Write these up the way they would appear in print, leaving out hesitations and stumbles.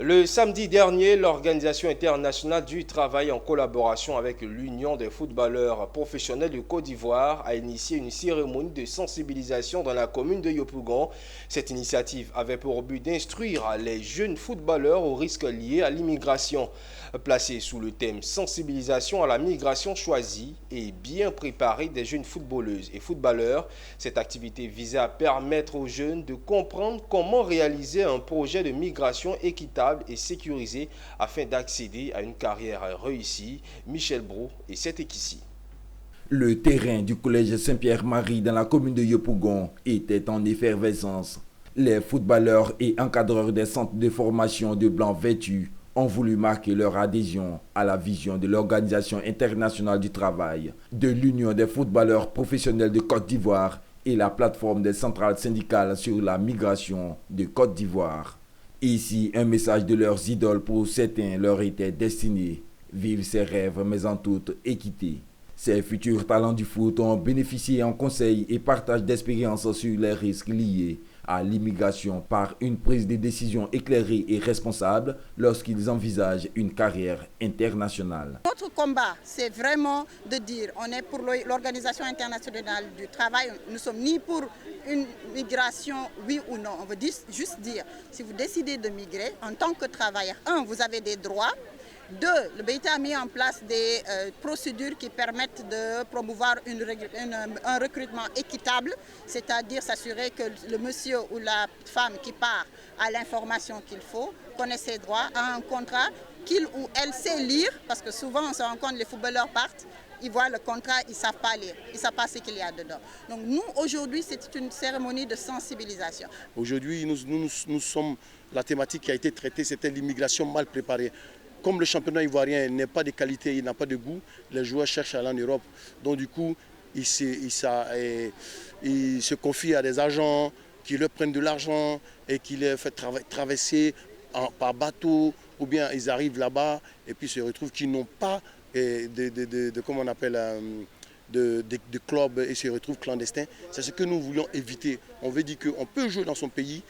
Le samedi dernier, l'Organisation internationale du travail, en collaboration avec l'Union des footballeurs professionnels de Côte d'Ivoire, a initié une cérémonie de sensibilisation dans la commune de Yopougon. Cette initiative avait pour but d'instruire les jeunes footballeurs aux risques liés à l'immigration. Placée sous le thème sensibilisation à la migration choisie et bien préparée des jeunes footballeuses et footballeurs, cette activité visait à permettre aux jeunes de comprendre comment réaliser un projet de migration équitable et sécurisé afin d'accéder à une carrière réussie. Michel Brault et c'est ici. Le terrain du collège Saint-Pierre-Marie dans la commune de Yopougon était en effervescence. Les footballeurs et encadreurs des centres de formation de blanc vêtus ont voulu marquer leur adhésion à la vision de l'Organisation internationale du travail, de l'Union des footballeurs professionnels de Côte d'Ivoire et la plateforme des centrales syndicales sur la migration de Côte d'Ivoire. Ici, un message de leurs idoles pour certains leur était destiné. Vivre ses rêves, mais en toute équité. Ces futurs talents du foot ont bénéficié en conseils et partage d'expériences sur les risques liés à l'immigration par une prise de décision éclairée et responsable lorsqu'ils envisagent une carrière internationale. Notre combat, c'est vraiment de dire, on est pour l'Organisation internationale du travail, nous ne sommes ni pour une migration, oui ou non. On veut juste dire, si vous décidez de migrer, en tant que travailleur, vous avez des droits. Deux, le BIT a mis en place des procédures qui permettent de promouvoir un recrutement équitable, c'est-à-dire s'assurer que le monsieur ou la femme qui part a l'information qu'il faut, connaît ses droits, a un contrat qu'il ou elle sait lire, parce que souvent on se rend compte, les footballeurs partent, ils voient le contrat, ils ne savent pas lire, ils ne savent pas ce qu'il y a dedans. Donc nous, aujourd'hui, c'est une cérémonie de sensibilisation. Aujourd'hui, nous sommes, la thématique qui a été traitée, c'était l'immigration mal préparée. Comme le championnat ivoirien n'est pas de qualité, il n'a pas de goût, les joueurs cherchent à aller en Europe. Donc du coup, ils se confient à des agents qui leur prennent de l'argent et qui les font traverser par bateau, ou bien ils arrivent là-bas et puis se retrouvent qu'ils n'ont pas comment on appelle, de clubs et se retrouvent clandestins. C'est ce que nous voulions éviter. On veut dire qu'on peut jouer dans son pays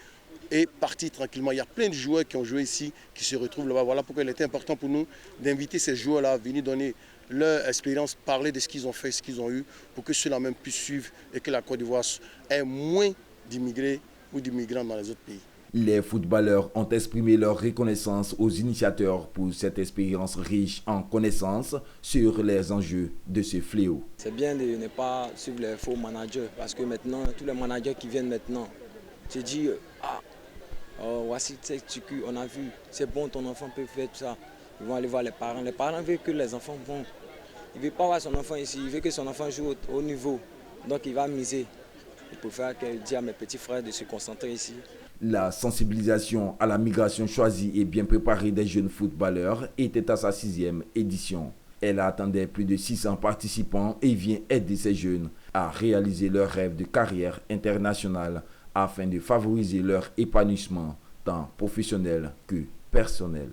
et partir tranquillement. Il y a plein de joueurs qui ont joué ici, qui se retrouvent là-bas. Voilà pourquoi il était important pour nous d'inviter ces joueurs-là à venir donner leur expérience, parler de ce qu'ils ont fait, ce qu'ils ont eu, pour que ceux-là même puissent suivre et que la Côte d'Ivoire ait moins d'immigrés ou d'immigrants dans les autres pays. Les footballeurs ont exprimé leur reconnaissance aux initiateurs pour cette expérience riche en connaissances sur les enjeux de ce fléau. C'est bien de ne pas suivre les faux managers, parce que maintenant, tous les managers qui viennent maintenant, se disent voici ce qu'on a vu, c'est bon, ton enfant peut faire tout ça. Ils vont aller voir les parents. Les parents veulent que les enfants vont. Il ne veut pas voir son enfant ici, il veut que son enfant joue au haut niveau. Donc il va miser. Il préfère dire à mes petits frères de se concentrer ici. La sensibilisation à la migration choisie et bien préparée des jeunes footballeurs était à sa 6e édition. Elle attendait plus de 600 participants et vient aider ces jeunes à réaliser leur rêve de carrière internationale afin de favoriser leur épanouissement tant professionnel que personnel.